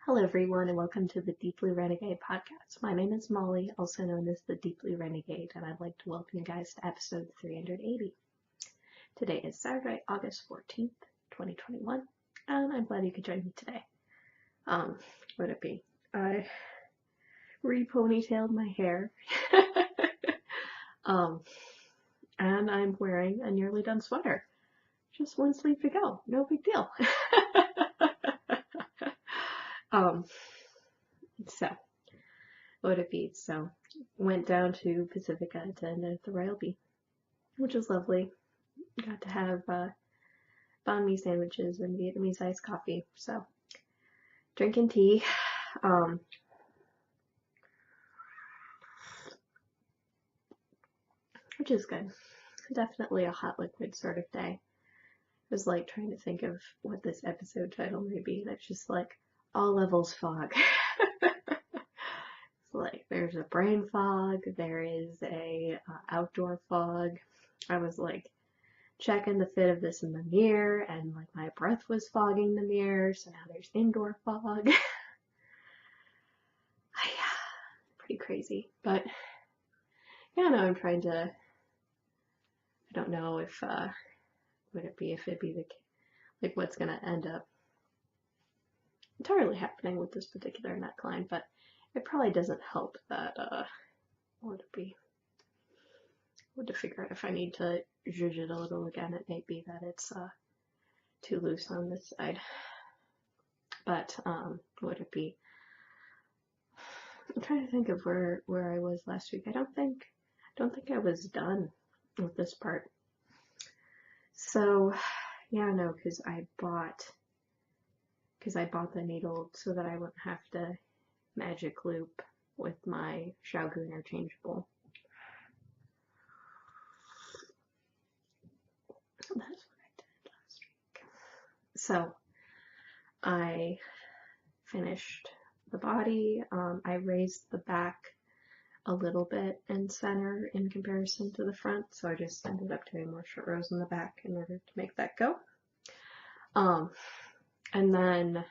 Hello, everyone, and welcome to the Deeply Renegade podcast. My name is Molly, also known as the Deeply Renegade, and I'd like to welcome you guys to episode 380. Today is Saturday, August 14th, 2021, and I'm glad you could join me today. What it be? I re-ponytailed my hair, and I'm wearing a nearly done sweater. Just one sleeve to go, no big deal. So, what it be? So, went down to Pacifica to end at the Royal Bee, which was lovely. Got to have banh mi sandwiches and Vietnamese iced coffee. So, drinking tea. Which is good. Definitely a hot liquid sort of day. I was like trying to think of what this episode title may be, and it's just like all levels fog. Like there's a brain fog, there is a outdoor fog. I was like checking the fit of this in the mirror, and like my breath was fogging the mirror, so now there's indoor fog. Pretty crazy, but yeah, no, I'm trying to. I don't know if it'd be like what's gonna end up entirely happening with this particular neckline, but it probably doesn't help that what would it be? I would to figure out if I need to zhuzh it a little again. It may be that it's too loose on this side. But what would it be? I'm trying to think of where I was last week. I don't think I was done with this part. So yeah, no, because I bought the needle so that I wouldn't have to magic loop with my Xiaogu interchangeable. That's what I did last week. So I finished the body. I raised the back a little bit in center in comparison to the front, so I just ended up doing more short rows in the back in order to make that go. And then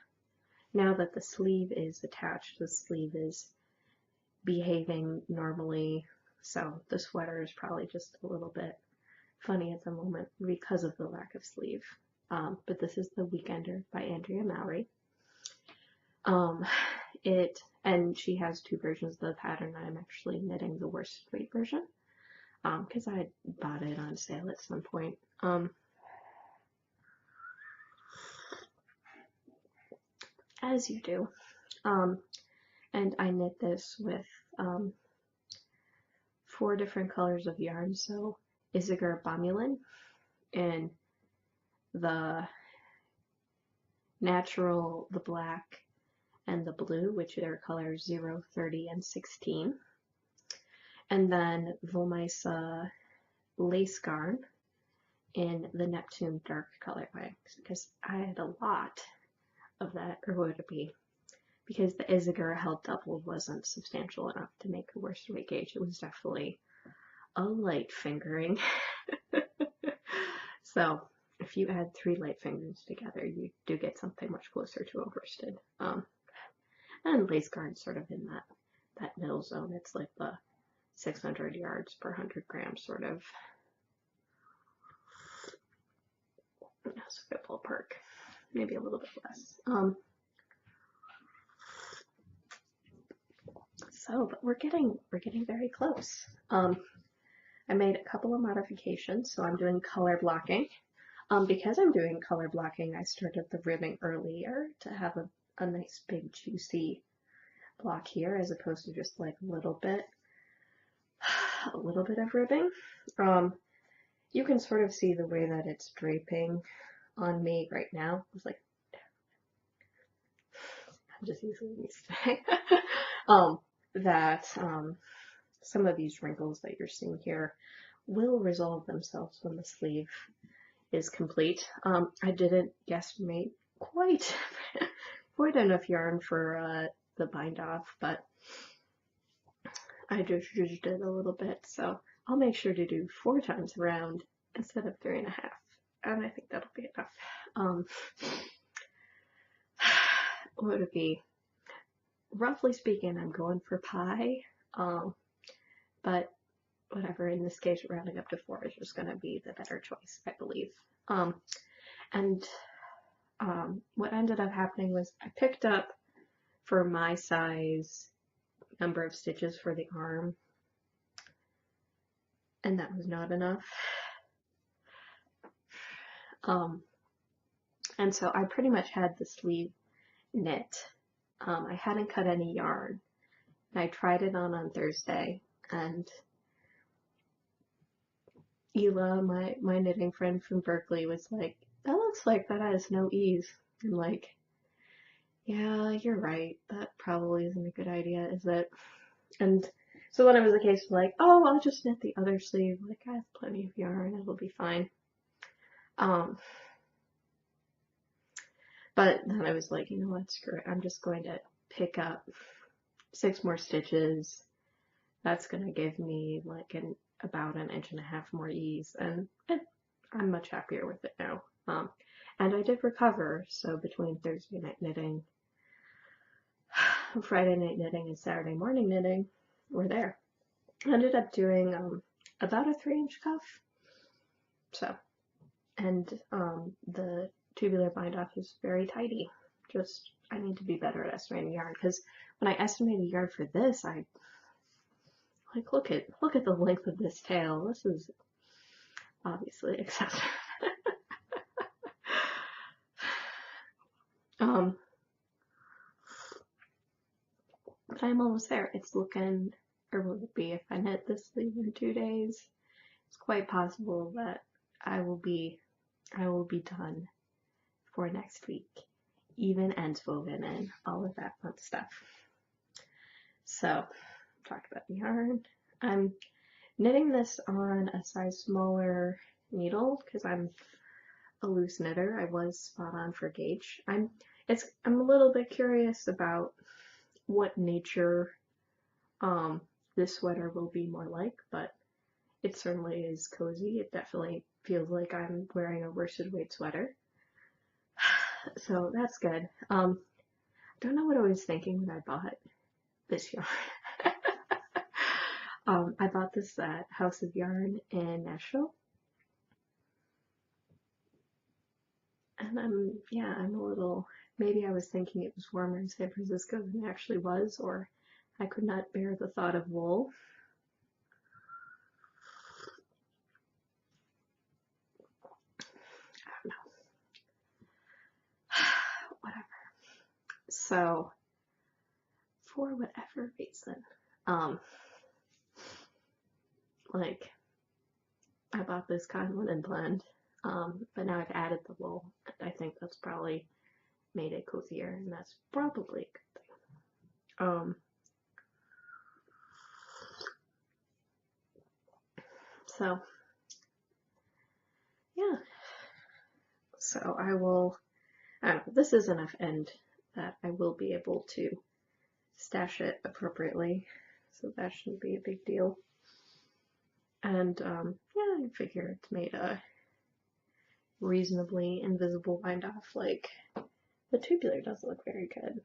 now that the sleeve is attached, the sleeve is behaving normally, so the sweater is probably just a little bit funny at the moment because of the lack of sleeve. But this is The Weekender by Andrea Mowry. And she has two versions of the pattern. I'm actually knitting the worsted weight version because I bought it on sale at some point. As you do. And I knit this with 4 different colors of yarn. So Isager Bomulin in the natural, the black, and the blue, which are colors 0, 30, and 16. And then Volmisa lace garn in the Neptune dark colorway, because I had a lot of that, or would it be? Because the Isager held double wasn't substantial enough to make a worsted weight gauge. It was definitely a light fingering. So if you add 3 light fingers together, you do get something much closer to a worsted. And lace garn sort of in that middle zone. It's like the 600 yards per 100 grams sort of. That's a good ballpark. Maybe a little bit less. But we're getting very close. I made a couple of modifications, so I'm doing color blocking. Because I'm doing color blocking, I started the ribbing earlier to have a nice big juicy block here, as opposed to just like a little bit of ribbing. You can sort of see the way that it's draping on me right now. It's like I'm just using these today. That some of these wrinkles that you're seeing here will resolve themselves when the sleeve is complete. I didn't guesstimate quite enough yarn for the bind off, but I just zhuzhed it a little bit, so I'll make sure to do 4 times around instead of 3.5, and I think that'll be enough. What would it be? roughly speaking, I'm going for pie, but whatever, in this case, rounding up to 4 is just going to be the better choice, I believe. And what ended up happening was I picked up, for my size, number of stitches for the arm, and that was not enough. And so I pretty much had the sleeve knit. I hadn't cut any yarn. And I tried it on Thursday, and Ela, my knitting friend from Berkeley, was like, that looks like that has no ease. I'm like, yeah, you're right. That probably isn't a good idea, is it? And so then it was a case of like, oh, I'll just knit the other sleeve. Like, I have plenty of yarn. It'll be fine. But then I was like, you know what, screw it. I'm just going to pick up 6 more stitches. That's going to give me like about 1.5 inches more ease, and I'm much happier with it now. And I did recover, so between Thursday night knitting, Friday night knitting, and Saturday morning knitting, we're there. I ended up doing about a 3-inch cuff. So, and the tubular bind off is very tidy. Just, I need to be better at estimating yarn, because when I estimated yarn for this, I like, look at the length of this tail. This is obviously excessive. But I'm almost there. It's looking, or will it be if I knit this sleeve in 2 days? It's quite possible that I will be done for next week. Even ends woven and all of that fun stuff. So, talked about the yarn. I'm knitting this on a size smaller needle because I'm a loose knitter. I was spot on for gauge. I'm a little bit curious about what nature this sweater will be more like, but it certainly is cozy. It definitely feels like I'm wearing a worsted weight sweater. So that's good. I don't know what I was thinking when I bought this yarn. I bought this at House of Yarn in Nashville. And I'm a little, maybe I was thinking it was warmer in San Francisco than it actually was, or I could not bear the thought of wool. I don't know. Whatever. So, for whatever reason, like, I bought this cotton linen blend, but now I've added the wool, and I think that's probably made it cozier, and that's probably a good thing. So, yeah. So I don't know, this is enough end that I will be able to stash it appropriately, so that shouldn't be a big deal. And, yeah, I figure it's made a reasonably invisible bind off. Like, the tubular does look very good.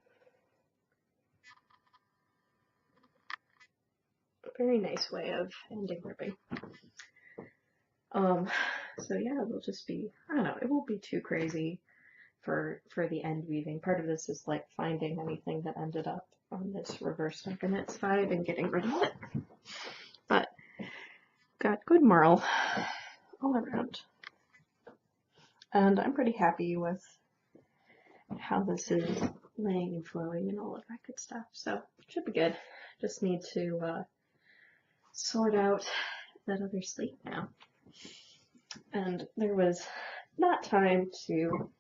A very nice way of ending ribbing. So yeah, it'll just be, I don't know, it won't be too crazy for the end weaving. Part of this is like finding anything that ended up on this reverse stockinette side and getting rid of it. But got good marl all around. And I'm pretty happy with how this is laying and flowing and all of that good stuff. So it should be good. Just need to sort out that other sleeve now. And there was not time to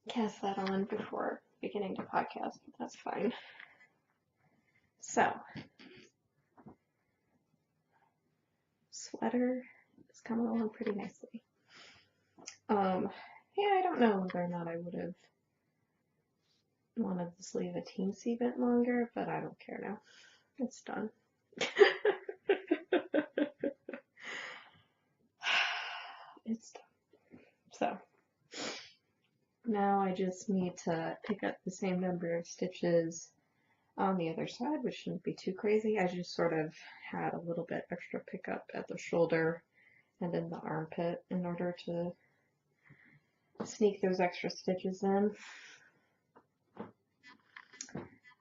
cast that on before beginning the podcast, but that's fine. So, sweater is coming along pretty nicely. Yeah, I don't know whether or not I would have wanted the sleeve a teensy bit longer, but I don't care now. It's done. It's done. So, now I just need to pick up the same number of stitches on the other side, which shouldn't be too crazy. I just sort of had a little bit extra pickup at the shoulder and in the armpit in order to sneak those extra stitches in.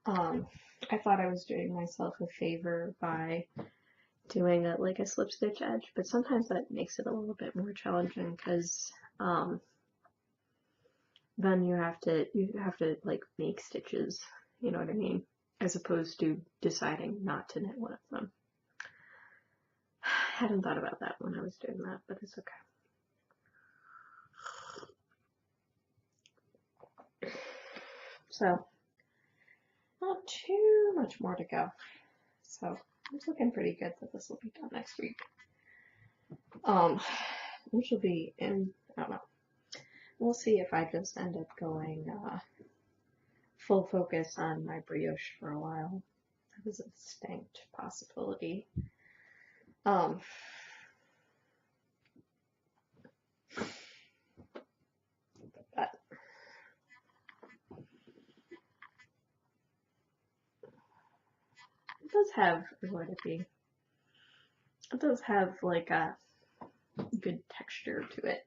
I thought I was doing myself a favor by doing it like a slip stitch edge, but sometimes that makes it a little bit more challenging because then you have to like make stitches, you know what I mean, as opposed to deciding not to knit one of them. I hadn't thought about that when I was doing that, but it's okay. So not too much more to go. So it's looking pretty good that this will be done next week. Which will be in, I don't know. We'll see if I just end up going full focus on my brioche for a while. That is a distinct possibility. But it does have, what would it be? It does have like a good texture to it.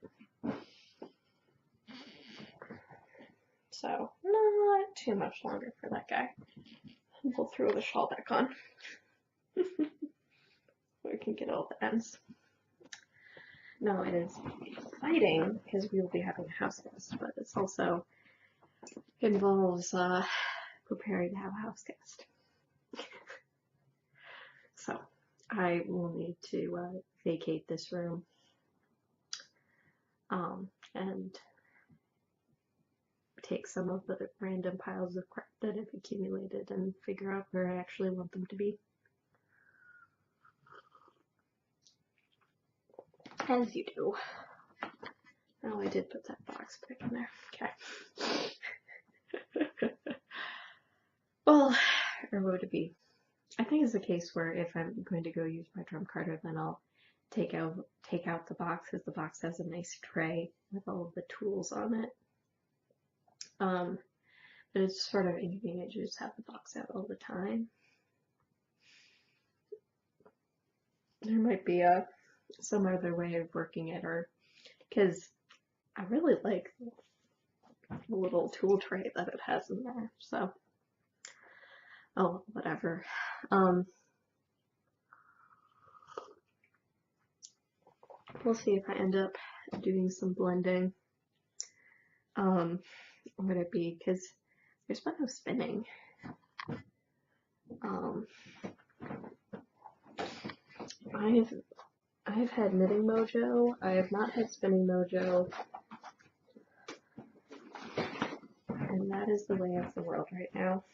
So not too much longer for that guy. We'll throw the shawl back on. We can get all the ends. No, it is exciting because we will be having a house guest, but it's also involves preparing to have a house guest. So I will need to vacate this room and take some of the random piles of crap that have accumulated and figure out where I actually want them to be. As you do. Oh, I did put that box back in there. Okay. Well, or what would it be? I think it's a case where if I'm going to go use my drum carder, then I'll take out the box, because the box has a nice tray with all of the tools on it. But it's sort of inconvenient to just have the box out all the time. There might be some other way of working it, or because I really like the little tool tray that it has in there. So, oh, whatever. We'll see if I end up doing some blending. What would it be? Because there's been no spinning. I've had Knitting Mojo. I have not had Spinning Mojo. And that is the way of the world right now.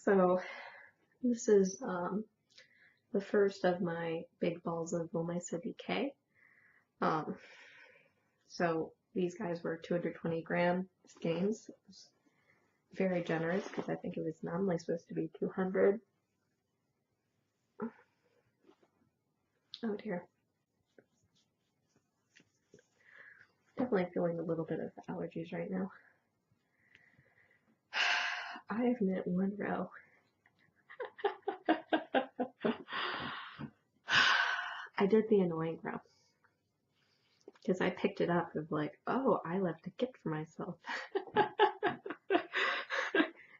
So this is the first of my big balls of Woolmeister DK. So these guys were 220 gram skeins. It was very generous because I think it was nominally supposed to be 200. Oh dear. Definitely feeling a little bit of allergies right now. I've knit one row. I did the annoying row because I picked it up of like, oh, I left a gift for myself.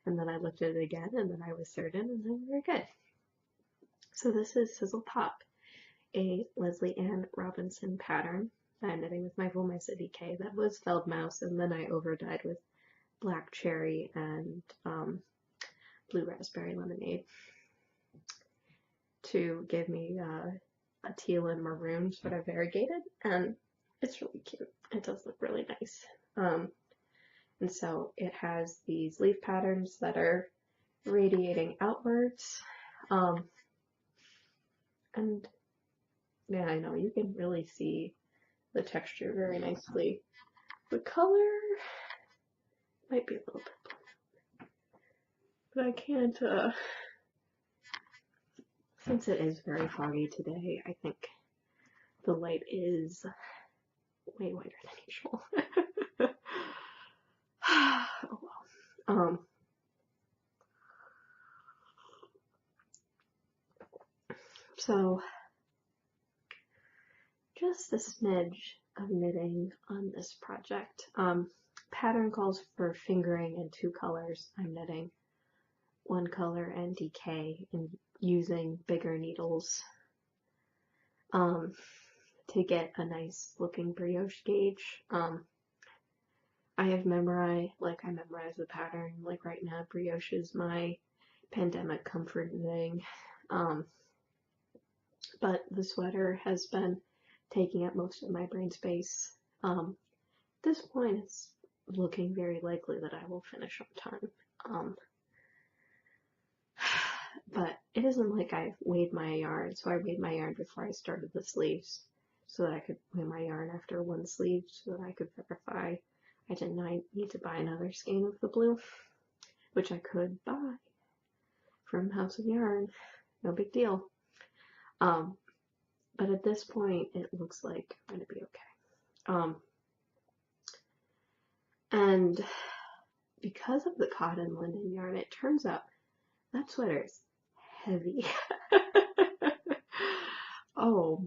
And then I looked at it again, and then I was certain, and then we were good. So this is Sizzle Pop, a Leslie Ann Robinson pattern that I'm knitting with my Woolmeister DK. That was Feld Mouse, and then I overdyed with Black Cherry and Blue Raspberry Lemonade to give me a teal and maroon sort of variegated, and it's really cute. It does look really nice. And so it has these leaf patterns that are radiating outwards. And yeah, I know you can really see the texture very nicely. The color might be a little bit blurry, but I can't, since it is very foggy today, I think the light is way whiter than usual. Oh well. So just a smidge of knitting on this project. Pattern calls for fingering in 2 colors. I'm knitting 1 color and DK and using bigger needles to get a nice looking brioche gauge. I have memorized the pattern. Like right now, brioche is my pandemic comfort knitting. But the sweater has been taking up most of my brain space. At this point, it's looking very likely that I will finish on time. But it isn't like I've weighed my yarn, so I weighed my yarn before I started the sleeves so that I could weigh my yarn after 1 sleeve so that I could verify I did not need to buy another skein of the blue, which I could buy from House of Yarn. No big deal. But at this point, it looks like I'm going to be okay. And because of the cotton linen yarn, it turns out that sweater is heavy. Oh,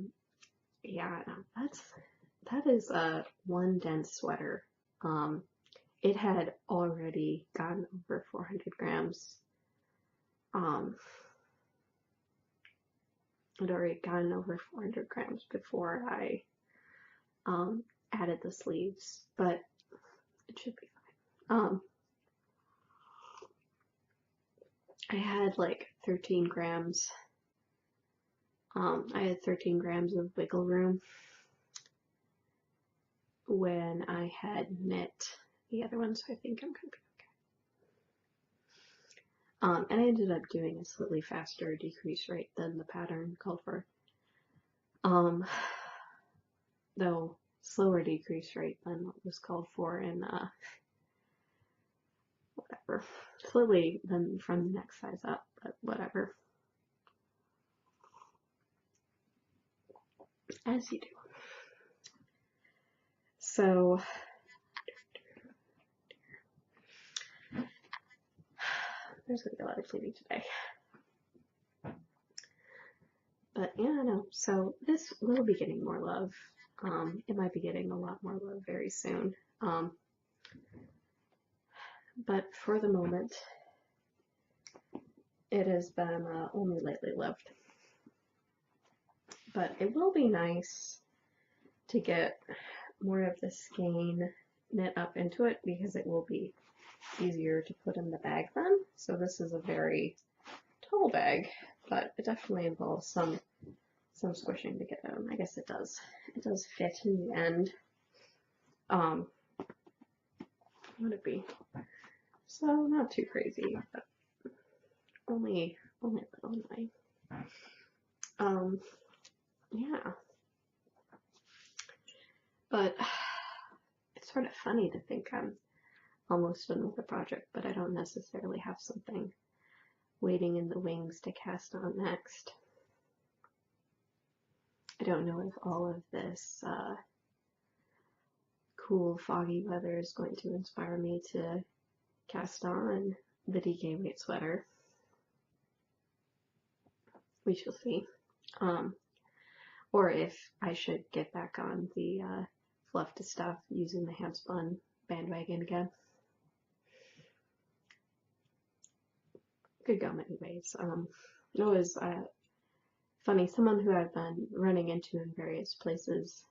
yeah, no, that is a 1 dense sweater. It had already gotten over 400 grams. It had already gotten over 400 grams before I added the sleeves, but it should be fine. I had like 13 grams. I had 13 grams of wiggle room when I had knit the other one, so I think I'm gonna be okay. And I ended up doing a slightly faster decrease rate than the pattern called for. Though slower decrease rate than what was called for in whatever. Slowly than from the next size up, but whatever. As you do. So there's gonna be a lot of cleaning today. But yeah, no. So this will be getting more love. It might be getting a lot more love very soon. But for the moment, it has been only lightly loved. But it will be nice to get more of the skein knit up into it because it will be easier to put in the bag then. So this is a very tall bag, but it definitely involves some squishing to get in. I guess it does. It does fit in the end. Would it be? So not too crazy, but only a little annoying. Yeah. But it's sort of funny to think I'm almost done with the project, but I don't necessarily have something waiting in the wings to cast on next. I don't know if all of this cool foggy weather is going to inspire me to cast on the DK weight sweater. We shall see. Or if I should get back on the fluff to stuff using the handspun bandwagon again. Could go many ways. It was funny, someone who I've been running into in various places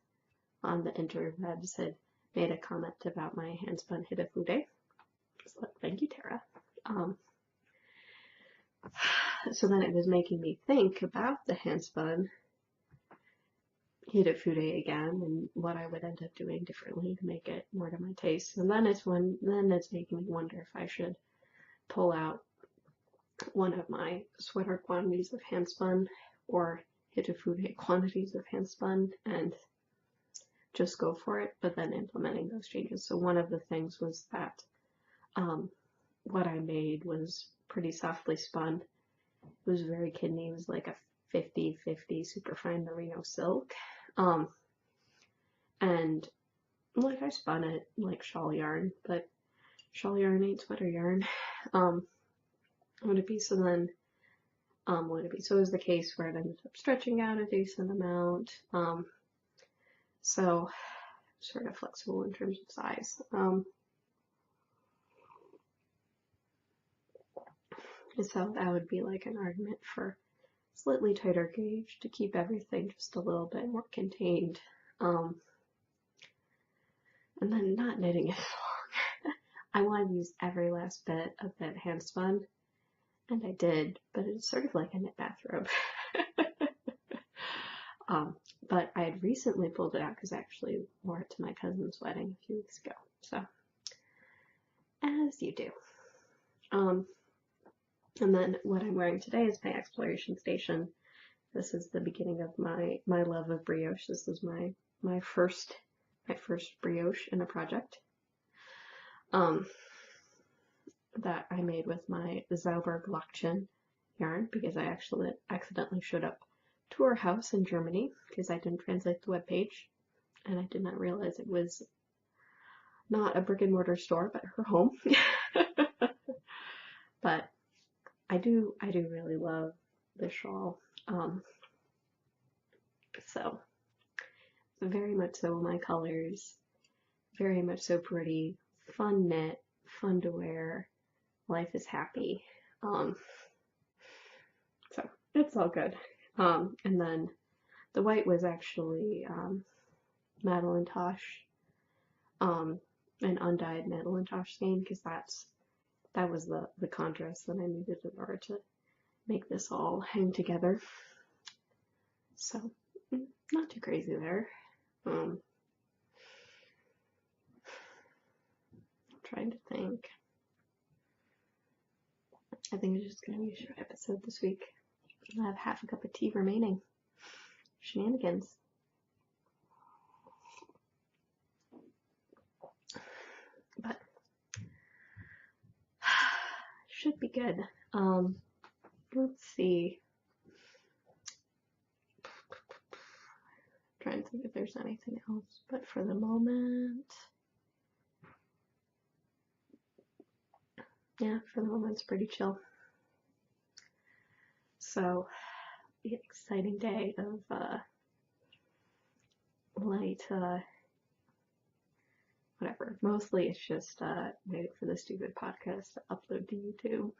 on the interwebs had made a comment about my handspun hitafude. So thank you, Tara. So then it was making me think about the handspun hitafude again and what I would end up doing differently to make it more to my taste. And then it's making me wonder if I should pull out one of my sweater quantities of handspun or hitafude quantities of handspun and just go for it, but then implementing those changes. So one of the things was that what I made was pretty softly spun. It was very kidney. It was like a 50-50 superfine merino silk. And like I spun it like shawl yarn, but shawl yarn ain't sweater yarn. Would it be so then? Would it be so? Is the case where it ended up stretching out a decent amount. So sort of flexible in terms of size. So that would be like an argument for slightly tighter gauge to keep everything just a little bit more contained. And then not knitting it long. I wanted to use every last bit of that hand spun, and I did, but it's sort of like a knit bathrobe. But I had recently pulled it out because I actually wore it to my cousin's wedding a few weeks ago. So, as you do. And then what I'm wearing today is my exploration station. This is the beginning of my love of brioche. This is my first brioche in a project. That I made with my Zauberg Lockchin yarn because I actually accidentally showed up to her house in Germany because I didn't translate the webpage and I did not realize it was not a brick and mortar store but her home. But I do really love this shawl. So very much so my colors, very much so pretty, fun knit, fun to wear, life is happy. So it's all good. And then the white was actually Madeline Tosh, an undyed Madeline Tosh skein because that was the contrast that I needed in order to make this all hang together. So not too crazy there. Trying to think. I think it's just going to be a short episode this week. I have half a cup of tea remaining. Shenanigans. But should be good. Let's see. Trying to think if there's anything else, but for the moment, yeah, for the moment it's pretty chill. So, the exciting day of light, whatever. Mostly it's just waiting for the stupid podcast to upload to YouTube,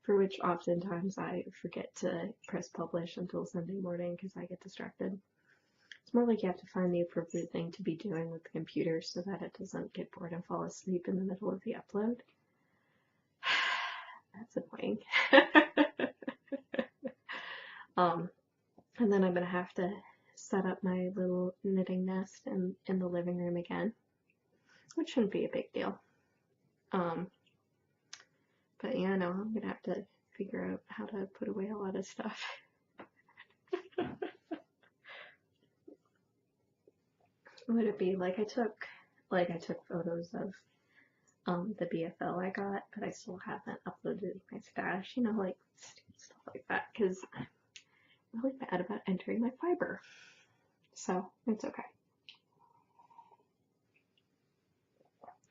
for which oftentimes I forget to press publish until Sunday morning because I get distracted. It's more like you have to find the appropriate thing to be doing with the computer so that it doesn't get bored and fall asleep in the middle of the upload. That's annoying. And then I'm gonna have to set up my little knitting nest in the living room again, which shouldn't be a big deal. But yeah, no, I'm gonna have to figure out how to put away a lot of stuff. Would it be like I took photos of the BFL I got, but I still haven't uploaded my stash, you know, like stupid stuff like that, because I'm really bad about entering my fiber. So it's okay.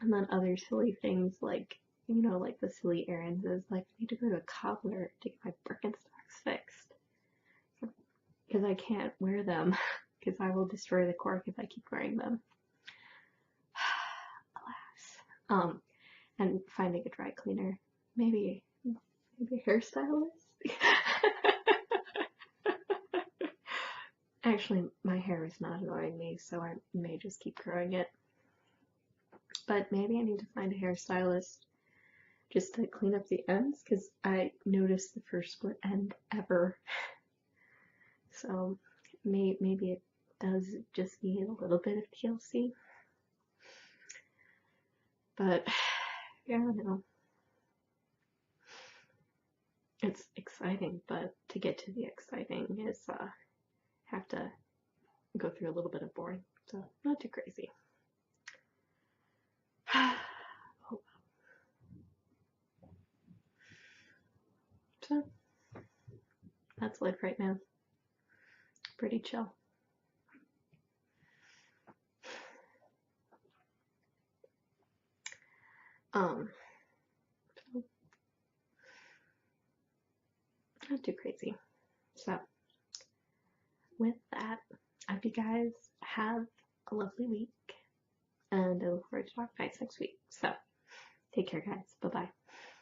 And then other silly things like, you know, like the silly errands is like I need to go to a cobbler to get my Birkenstocks fixed because I can't wear them because I will destroy the cork if I keep wearing them. Alas. And finding a dry cleaner, maybe a hairstylist. Actually, my hair is not annoying me, so I may just keep growing it. But maybe I need to find a hairstylist just to clean up the ends, because I noticed the first split end ever. So maybe it does just need a little bit of TLC. But yeah, no. It's exciting, but to get to the exciting is have to go through a little bit of boring. So not too crazy. So that's life right now. Pretty chill. Um, not too crazy. So with that, I hope you guys have a lovely week, and I look forward to talking to you guys next week. So take care, guys. Bye bye.